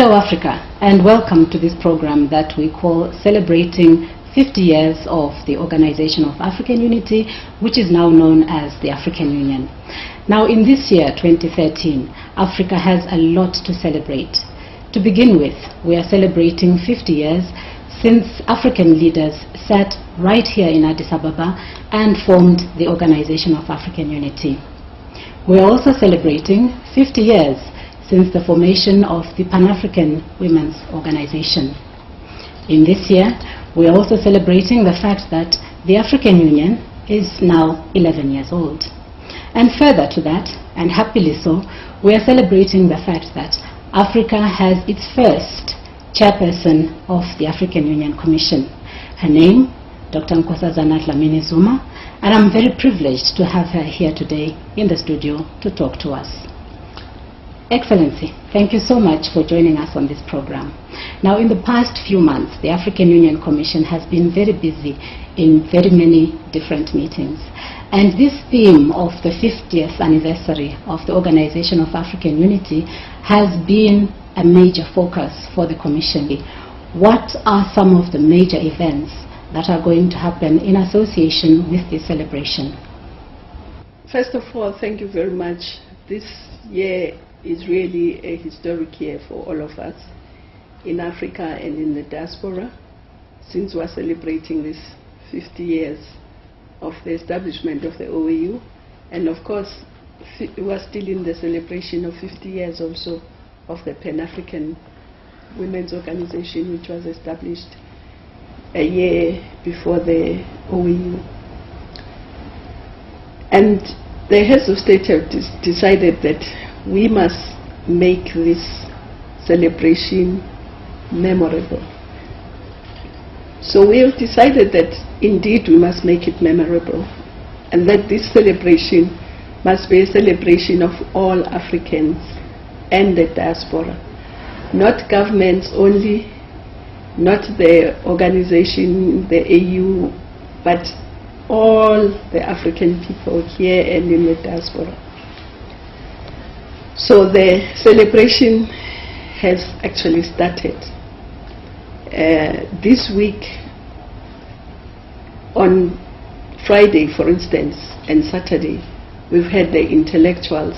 Hello Africa, and welcome to this program that we call Celebrating 50 Years of the Organization of African Unity, which is now known as the African Union. Now in this year, 2013, Africa has a lot to celebrate. To begin with, we are celebrating 50 years since African leaders sat right here in Addis Ababa and formed the Organization of African Unity. We are also celebrating 50 years since the formation of the Pan-African Women's Organization. In this year, we are also celebrating the fact that the African Union is now 11 years old. And further to that, and happily so, we are celebrating the fact that Africa has its first chairperson of the African Union Commission. Her name, Dr. Nkosazana Dlamini Zuma, and I'm very privileged to have her here today in the studio to talk to us. Excellency, thank you so much for joining us on this program. Now, in the past few months, the African Union Commission has been very busy in very many different meetings. And this theme of the 50th anniversary of the Organization of African Unity has been a major focus for the Commission. What are some of the major events that are going to happen in association with this celebration? First of all, thank you very much. This year is really a historic year for all of us in Africa and in the diaspora, since we're celebrating this 50 years of the establishment of the OAU, and of course we're still in the celebration of 50 years also of the Pan-African Women's Organization, which was established a year before the OAU. And the heads of state have decided that we must make this celebration memorable. So we have decided that indeed we must make it memorable, and that this celebration must be a celebration of all Africans and the diaspora, not governments only, not the organization, the AU, but all the African people here and in the diaspora. So the celebration has actually started. This week, on Friday, for instance, and Saturday, we've had the intellectuals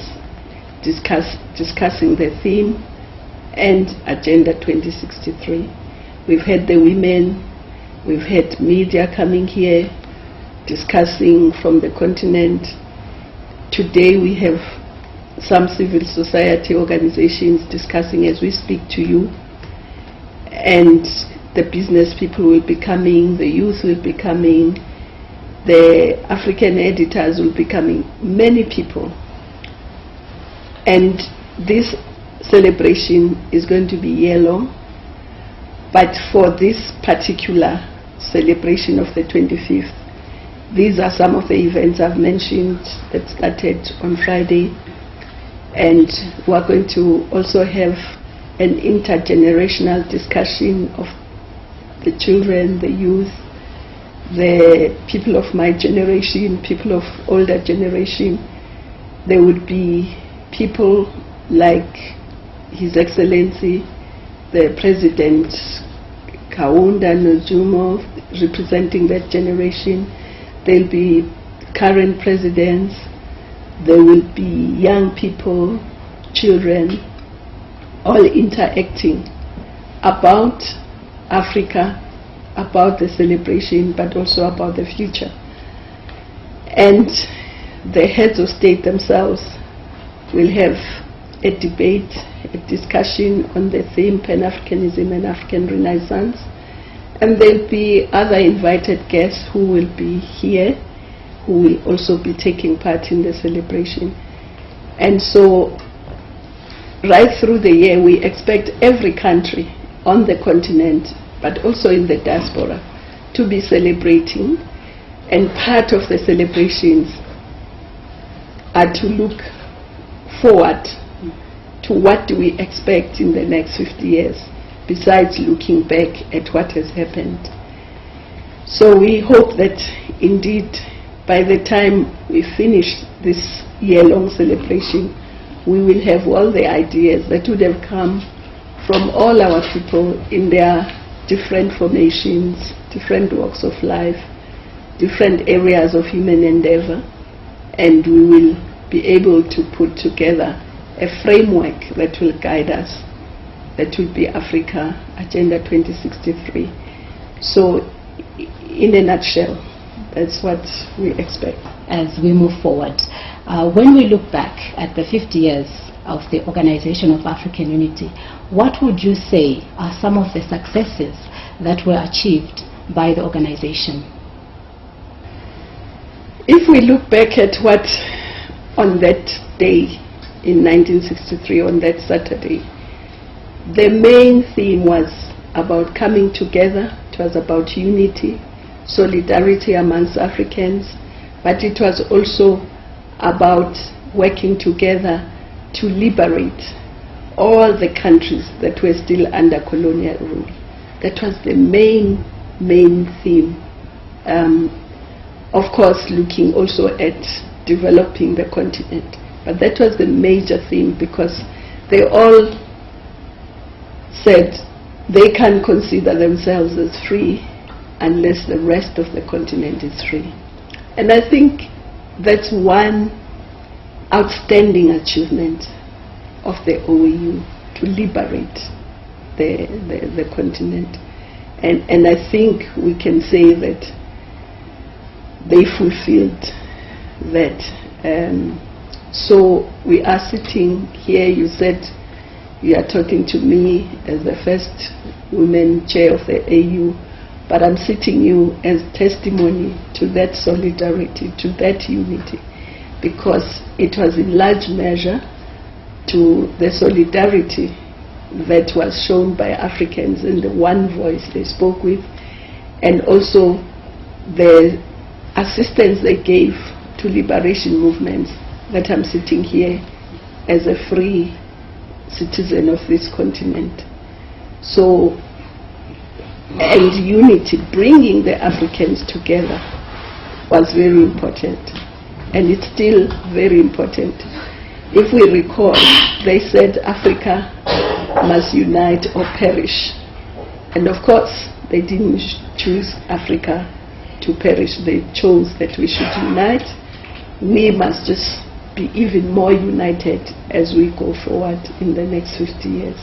discussing the theme and Agenda 2063. We've had the women, we've had media coming here, discussing from the continent. Today we have some civil society organizations discussing as we speak to you, and the business people will be coming, the youth will be coming, the African editors will be coming, many people. And this celebration is going to be year-long, but for this particular celebration of the 25th, these are some of the events I've mentioned that started on Friday. And we're going to also have an intergenerational discussion of the children, the youth, the people of my generation, people of older generation. There would be people like His Excellency, the President Kaunda Nzumo, representing that generation. There'll be current presidents. There will be young people, children, all interacting about Africa, about the celebration, but also about the future. And the heads of state themselves will have a debate, a discussion on the theme Pan-Africanism and African Renaissance. And there'll be other invited guests who will be here, who will also be taking part in the celebration. And so right through the year we expect every country on the continent, but also in the diaspora, to be celebrating, and part of the celebrations are to look forward to what do we expect in the next 50 years, besides looking back at what has happened. So we hope that indeed by the time we finish this year-long celebration, we will have all the ideas that would have come from all our people in their different formations, different walks of life, different areas of human endeavor, and we will be able to put together a framework that will guide us, that will be Africa Agenda 2063. So in a nutshell, that's what we expect. As we move forward, when we look back at the 50 years of the Organization of African Unity, what would you say are some of the successes that were achieved by the organization? If we look back at what on that day in 1963, on that Saturday, the main theme was about coming together. It was about unity, solidarity amongst Africans, but it was also about working together to liberate all the countries that were still under colonial rule. That was the main theme. Of course, looking also at developing the continent. But that was the major theme, because they all said they can't consider themselves as free unless the rest of the continent is free. And I think that's one outstanding achievement of the OAU, to liberate the continent. And I think we can say that they fulfilled that. So we are sitting here, you said you are talking to me as the first woman chair of the AU, but I'm sitting you as testimony to that solidarity, to that unity, because it was in large measure to the solidarity that was shown by Africans in the one voice they spoke with, and also the assistance they gave to liberation movements, that I'm sitting here as a free citizen of this continent. So, and unity, bringing the Africans together, was very important, and it's still very important. If we recall, they said Africa must unite or perish, and of course they didn't choose Africa to perish. They chose that we should unite. We must just be even more united as we go forward in the next 50 years.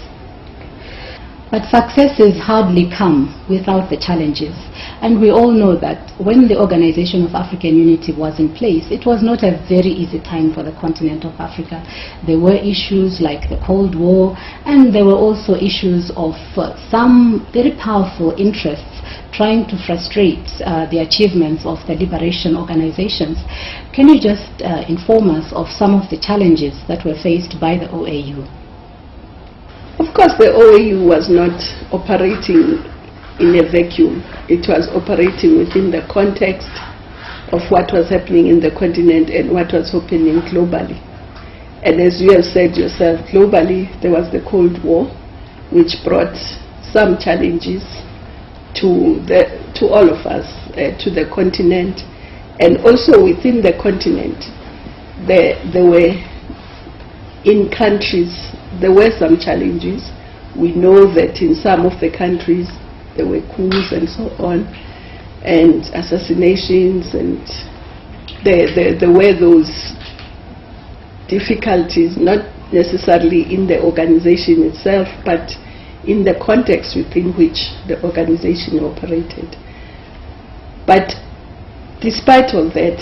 But successes hardly come without the challenges. And we all know that when the Organization of African Unity was in place, it was not a very easy time for the continent of Africa. There were issues like the Cold War, and there were also issues of some very powerful interests trying to frustrate the achievements of the liberation organizations. Can you just inform us of some of the challenges that were faced by the OAU? Of course, the OAU was not operating in a vacuum. It was operating within the context of what was happening in the continent and what was happening globally. And as you have said yourself, globally there was the Cold War, which brought some challenges to all of us, to the continent, and also within the continent. There were, in countries, there were some challenges. We know that in some of the countries there were coups and so on, and assassinations, and there were those difficulties, not necessarily in the organization itself, but in the context within which the organization operated. But despite all that,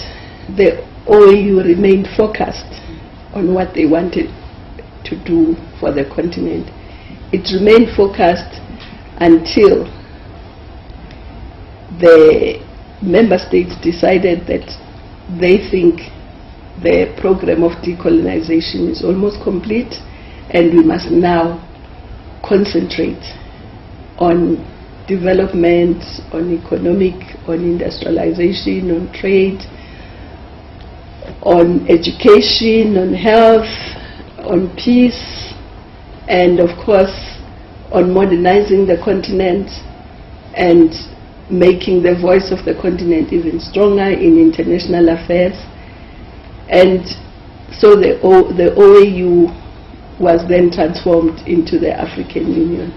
the OAU remained focused on what they wanted to do for the continent. It remained focused until the member states decided that they think the program of decolonization is almost complete, and we must now concentrate on development, on economic, on industrialization, on trade, on education, on health, on peace, and of course on modernizing the continent and making the voice of the continent even stronger in international affairs. And so the OAU was then transformed into the African Union.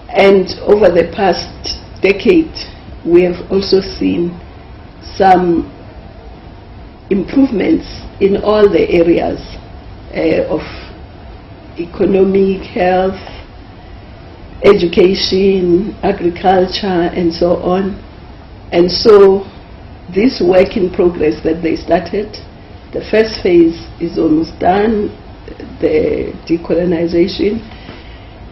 And over the past decade, we have also seen some improvements in all the areas of economic, health, education, agriculture, and so on. And so this work in progress that they started, the first phase is almost done, the decolonization.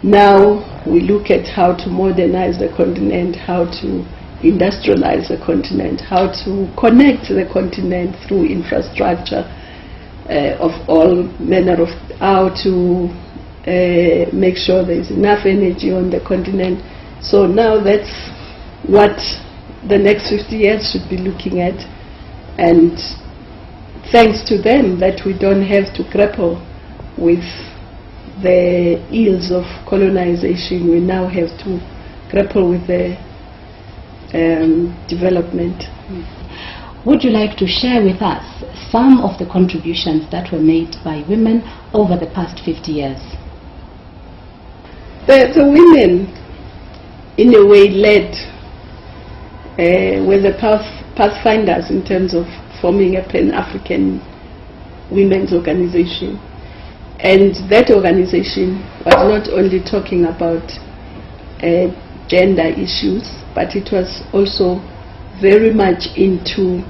Now we look at how to modernize the continent, how to industrialize the continent, how to connect the continent through infrastructure of all manner of, how to make sure there is enough energy on the continent. So now that's what the next 50 years should be looking at, and thanks to them that we don't have to grapple with the ills of colonization. We now have to grapple with the development. Would you like to share with us some of the contributions that were made by women over the past 50 years? The women, in a way, led, were the pathfinders in terms of forming a Pan-African women's organization. And that organization was not only talking about gender issues, but it was also very much into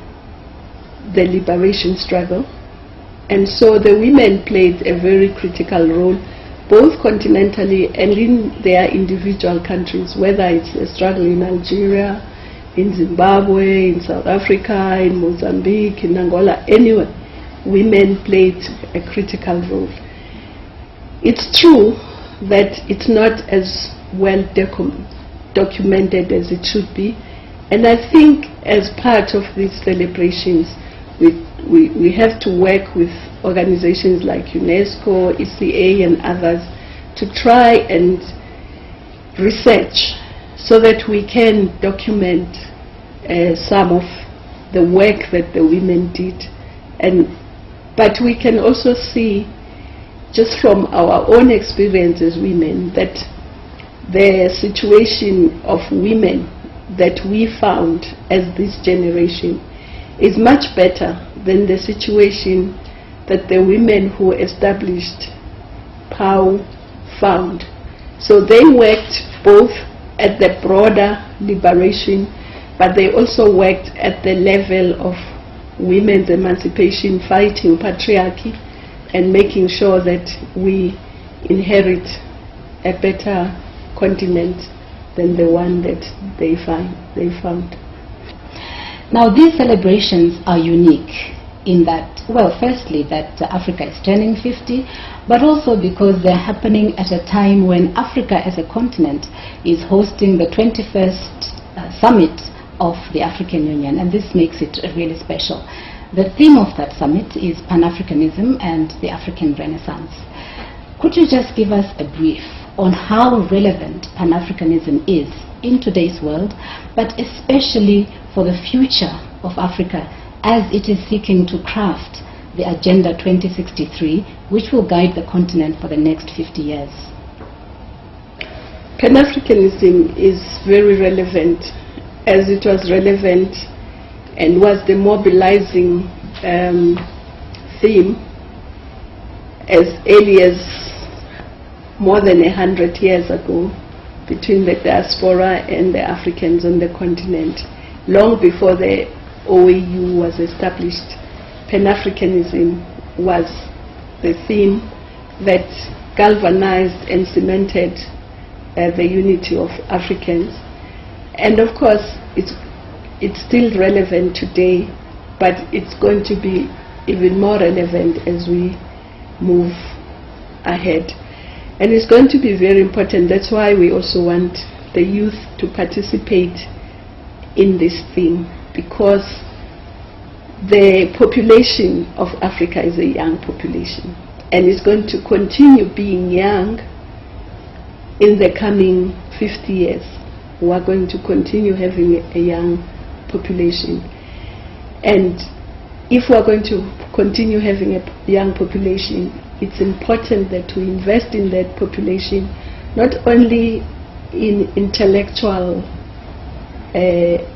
the liberation struggle. And so the women played a very critical role, both continentally and in their individual countries, whether it's the struggle in Algeria, in Zimbabwe, in South Africa, in Mozambique, in Angola, anywhere, women played a critical role. It's true that it's not as well documented as it should be, and I think as part of these celebrations we have to work with organizations like UNESCO, ECA and others to try and research so that we can document some of the work that the women did. But we can also see, just from our own experience as women, that the situation of women that we found as this generation is much better than the situation that the women who established PAU found. So they worked both at the broader liberation, but they also worked at the level of women's emancipation, fighting patriarchy, and making sure that we inherit a better continent than the one that they found. Now these celebrations are unique in that, well, firstly that Africa is turning 50, but also because they're happening at a time when Africa as a continent is hosting the 21st summit of the African Union, and this makes it really special. The theme of that summit is Pan-Africanism and the African Renaissance. Could you just give us a brief on how relevant Pan-Africanism is in today's world, but especially for the future of Africa as it is seeking to craft the Agenda 2063, which will guide the continent for the next 50 years? Pan-Africanism is very relevant, as it was relevant and was the mobilizing theme as early as more than 100 years ago between the diaspora and the Africans on the continent. Long before the OAU was established, Pan-Africanism was the theme that galvanized and cemented the unity of Africans. And of course, it's still relevant today, but it's going to be even more relevant as we move ahead. And it's going to be very important. That's why we also want the youth to participate in this theme, because the population of Africa is a young population, and it's going to continue being young in the coming 50 years. We are going to continue having a young population. And if we are going to continue having a young population, it's important that we invest in that population, not only in intellectual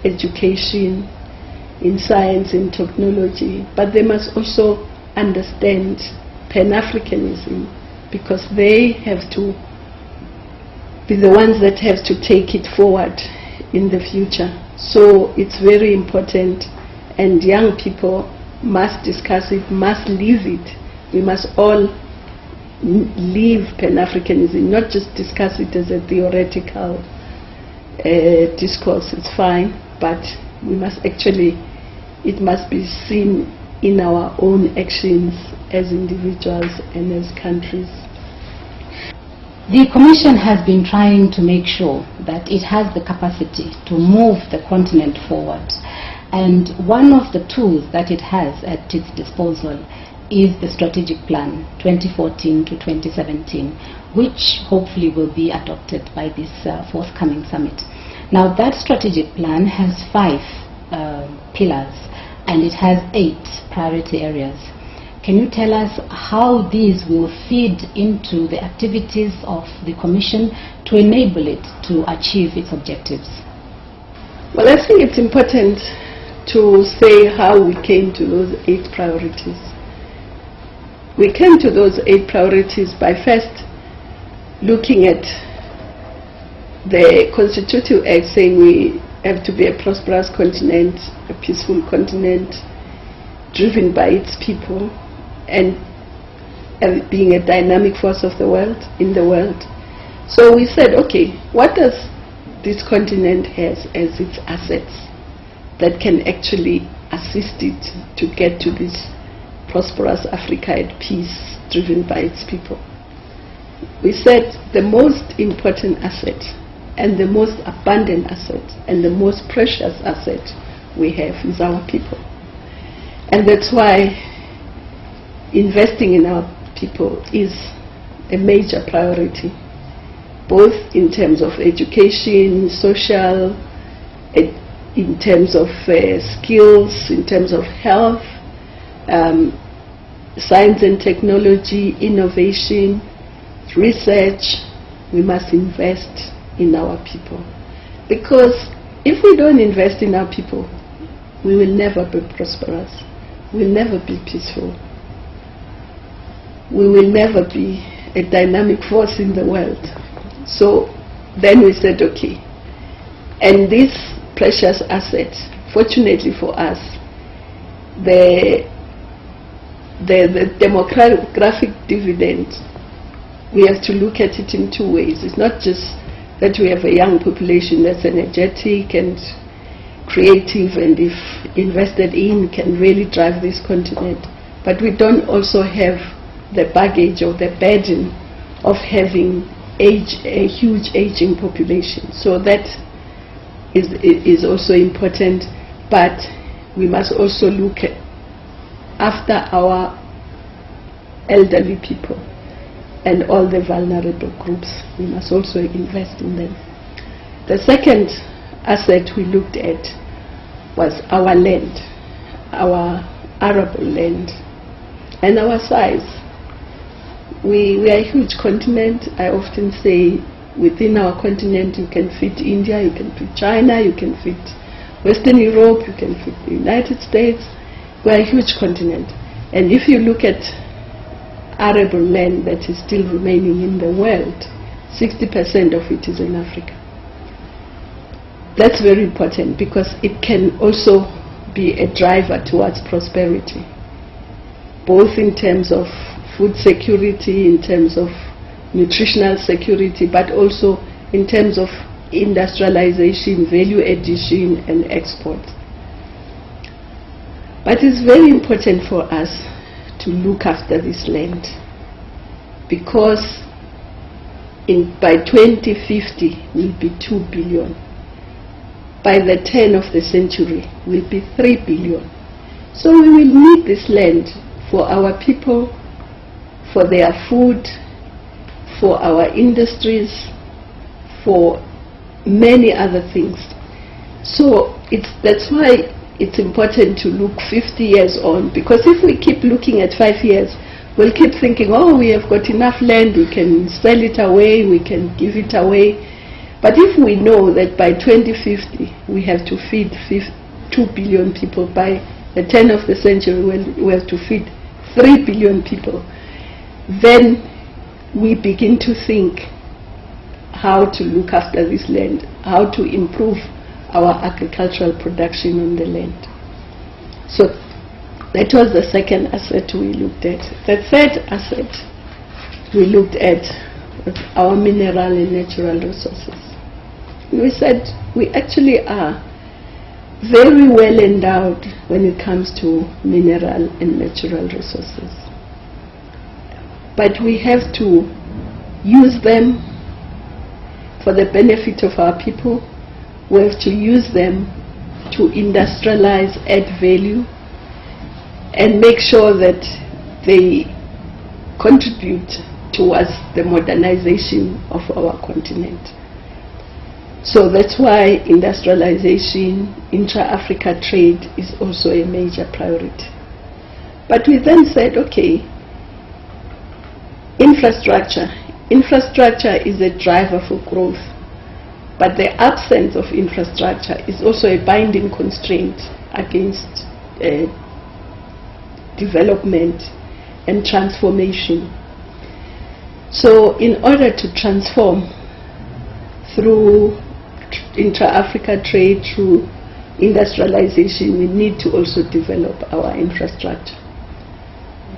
education, in science, in technology, but they must also understand Pan-Africanism, because they have to be the ones that have to take it forward in the future. So it's very important, and young people must discuss it, must live it. We must all live Pan-Africanism, not just discuss it as a theoretical discourse. It's fine, but we must actually, it must be seen in our own actions as individuals and as countries. The Commission has been trying to make sure that it has the capacity to move the continent forward. And one of the tools that it has at its disposal is the strategic plan 2014 to 2017, which hopefully will be adopted by this forthcoming summit. Now, that strategic plan has 5 pillars, and it has 8 priority areas. Can you tell us how these will feed into the activities of the Commission to enable it to achieve its objectives? Well, I think it's important to say how we came to those 8 priorities. We came to those 8 priorities by first looking at the Constitutive Act saying we have to be a prosperous continent, a peaceful continent, driven by its people, and being a dynamic force of the world, in the world. So we said, okay, what does this continent has as its assets that can actually assist it to get to this prosperous Africa at peace, driven by its people? We said the most important asset and the most abundant asset and the most precious asset we have is our people. And that's why investing in our people is a major priority, both in terms of education, social, in terms of skills, in terms of health, science and technology, innovation, research. We must invest in our people, because if we don't invest in our people, we will never be prosperous, we'll never be peaceful, we will never be a dynamic force in the world. So then we said, okay, and this precious asset, fortunately for us, the demographic dividend, we have to look at it in 2 ways. It's not just that we have a young population that's energetic and creative, and if invested in can really drive this continent, but we don't also have the baggage or the burden of having a huge aging population. So that is also important, but we must also look after our elderly people and all the vulnerable groups. We must also invest in them. The second asset we looked at was our land, our arable land, and our size. We are a huge continent. I often say within our continent you can fit India, you can fit China, you can fit Western Europe, you can fit the United States. We are a huge continent. And if you look at arable land that is still remaining in the world, 60% of it is in Africa. That's very important, because it can also be a driver towards prosperity, both in terms of food security, in terms of nutritional security, but also in terms of industrialization, value addition, and export. But it's very important for us to look after this land, because by 2050 we'll be 2 billion. By the turn of the century we'll be 3 billion. So we will need this land for our people, for their food, for our industries, for many other things. So that's why it's important to look 50 years on, because if we keep looking at 5 years, we'll keep thinking, oh, we have got enough land, we can sell it away, we can give it away. But if we know that by 2050 we have to feed 2 billion people, by the turn of the century we have to feed 3 billion people, then we begin to think how to look after this land, how to improve our agricultural production on the land. So that was the second asset we looked at. The third asset we looked at was our mineral and natural resources. We said we actually are very well endowed when it comes to mineral and natural resources. But we have to use them for the benefit of our people. We have to use them to industrialize, add value, and make sure that they contribute towards the modernization of our continent. So that's why industrialization, intra-Africa trade is also a major priority. But we then said, okay, infrastructure. Infrastructure is a driver for growth, but the absence of infrastructure is also a binding constraint against development and transformation. So in order to transform through intra-Africa trade, through industrialization, we need to also develop our infrastructure.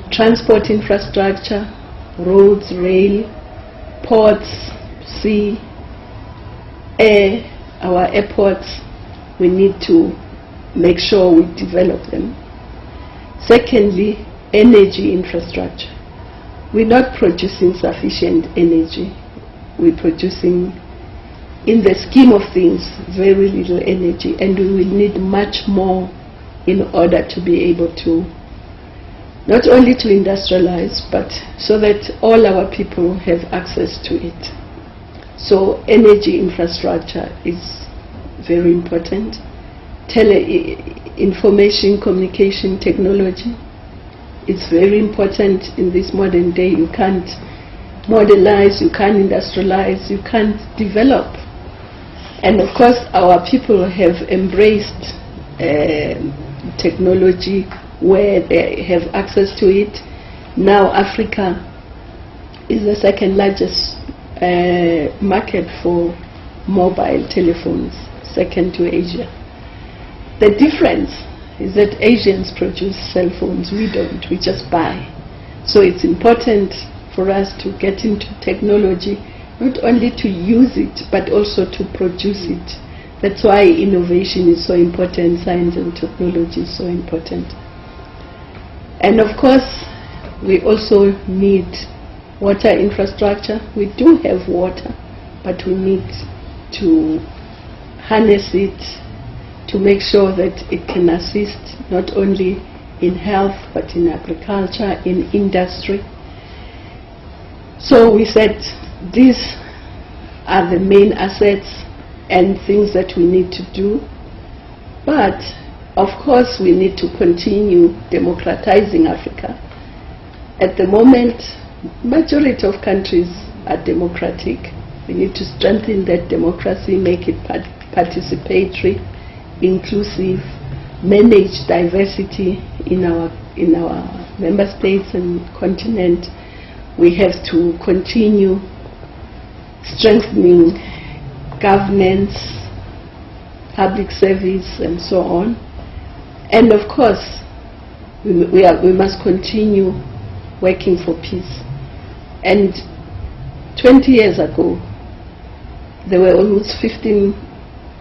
Transport infrastructure, roads, rail, ports, sea, air, our airports, we need to make sure we develop them. Secondly, energy infrastructure. We're not producing sufficient energy. We're producing, in the scheme of things, very little energy, and we will need much more in order to be able to not only to industrialize, but so that all our people have access to it. So energy infrastructure is very important. Information communication technology is very important in this modern day. You can't modelize, you can't industrialize, you can't develop. And of course our people have embraced technology where they have access to it. Now Africa is the second largest market for mobile telephones, second to Asia. The difference is that Asians produce cell phones, we don't, we just buy. So it's important for us to get into technology, not only to use it, but also to produce it. That's why innovation is so important, science and technology is so important. And of course, we also need water infrastructure. We do have water, but we need to harness it to make sure that it can assist not only in health, but in agriculture, in industry. So we said these are the main assets and things that we need to do. But of course we need to continue democratizing Africa. At the moment, majority of countries are democratic. We need to strengthen that democracy, make it participatory, inclusive, manage diversity in our member states and continent. We have to continue strengthening governance, public service, and so on. And of course, we must continue working for peace. And 20 years ago, there were almost 15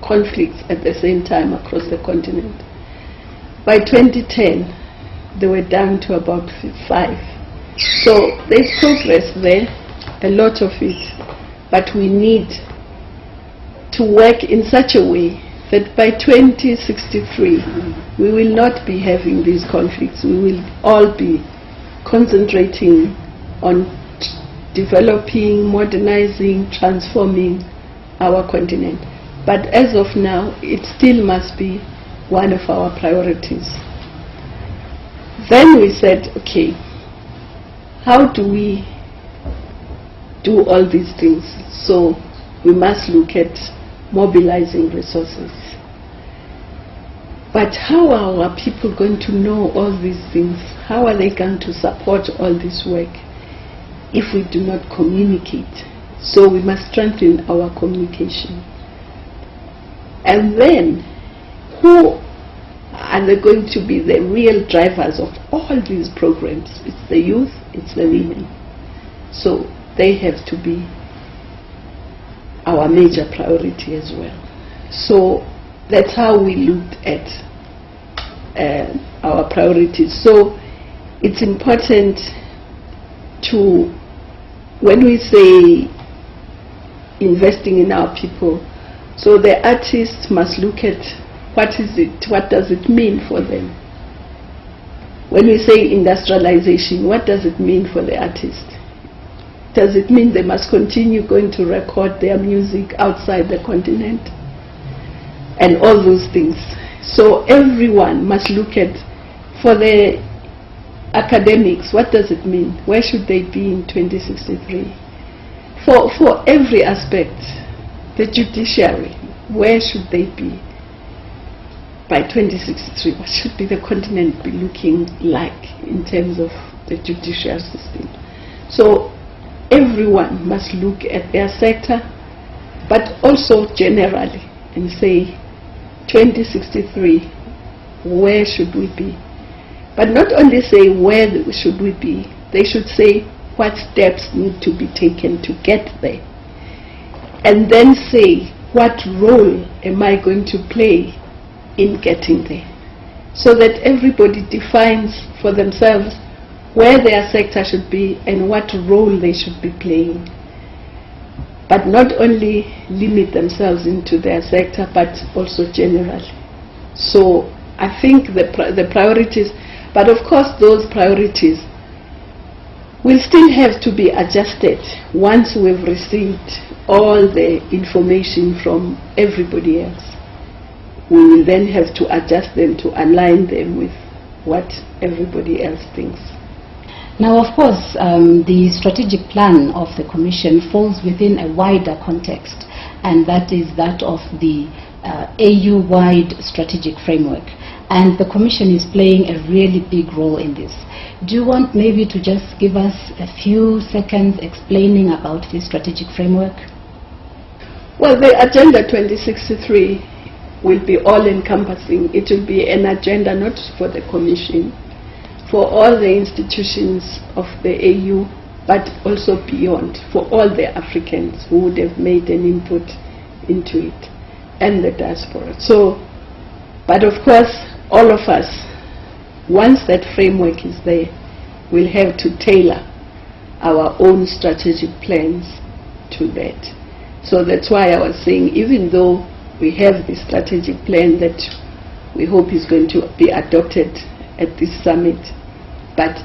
conflicts at the same time across the continent. By 2010, they were down to about 5. So there's progress there, a lot of it, but we need to work in such a way that by 2063, we will not be having these conflicts. We will all be concentrating on developing, modernizing, transforming our continent. But as of now, it still must be one of our priorities. Then we said, okay, how do we do all these things? So we must look at mobilizing resources. But how are our people going to know all these things? How are they going to support all this work if we do not communicate? So we must strengthen our communication. And then, who are they going to be the real drivers of all these programs? It's the youth, it's the women. So they have to be our major priority as well. So that's how we looked at our priorities. So it's important to, when we say investing in our people, so the artist must look at what does it mean for them. When we say industrialization, what does it mean for the artist? Does it mean they must continue going to record their music outside the continent? And all those things. So everyone must look at, for the academics, what does it mean? Where should they be in 2063? For every aspect, the judiciary, where should they be by 2063? What should be the continent be looking like in terms of the judicial system? So everyone must look at their sector, but also generally, and say 2063, where should we be? But not only say where should we be, they should say what steps need to be taken to get there. And then say, what role am I going to play in getting there? So that everybody defines for themselves where their sector should be and what role they should be playing. But not only limit themselves into their sector, but also generally. So I think the priorities, but of course those priorities will still have to be adjusted once we've received all the information from everybody else. We will then have to adjust them to align them with what everybody else thinks. Now, of course, the strategic plan of the Commission falls within a wider context, and that is that of the AU-wide strategic framework. And the Commission is playing a really big role in this. Do you want maybe to just give us a few seconds explaining about this strategic framework? Well, the Agenda 2063 will be all-encompassing. It will be an agenda not for the Commission, for all the institutions of the AU, but also beyond, for all the Africans who would have made an input into it, and the diaspora. So, but of course, all of us, once that framework is there, we'll have to tailor our own strategic plans to that. So that's why I was saying, even though we have the strategic plan that we hope is going to be adopted at this summit, but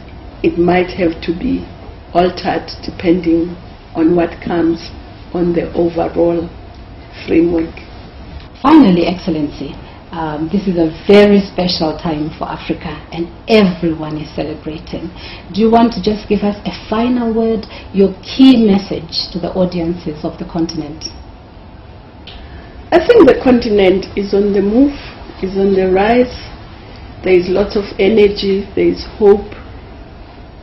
it might have to be altered depending on what comes on the overall framework. Finally, Excellency, this is a very special time for Africa and everyone is celebrating. Do you want to just give us a final word, your key message to the audiences of the continent? I think the continent is on the move, is on the rise. There is lots of energy, there is hope,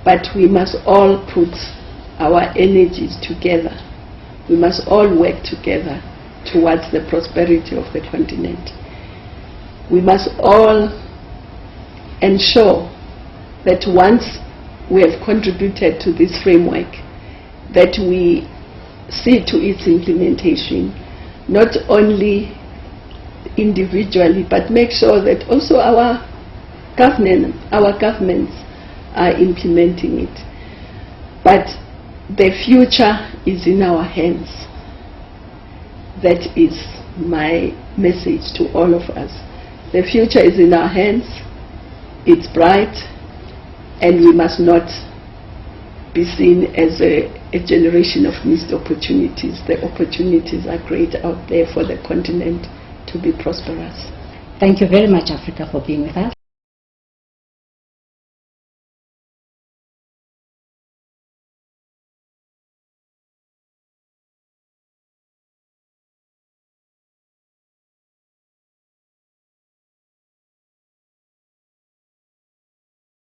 but we must all put our energies together. We must all work together towards the prosperity of the continent. We must all ensure that once we have contributed to this framework, that we see to its implementation, not only individually, but make sure that also our governments are implementing it. But the future is in our hands. That is my message to all of us. The future is in our hands, it's bright, and we must not be seen as a generation of missed opportunities. The opportunities are great out there for the continent to be prosperous. Thank you very much, Africa, for being with us.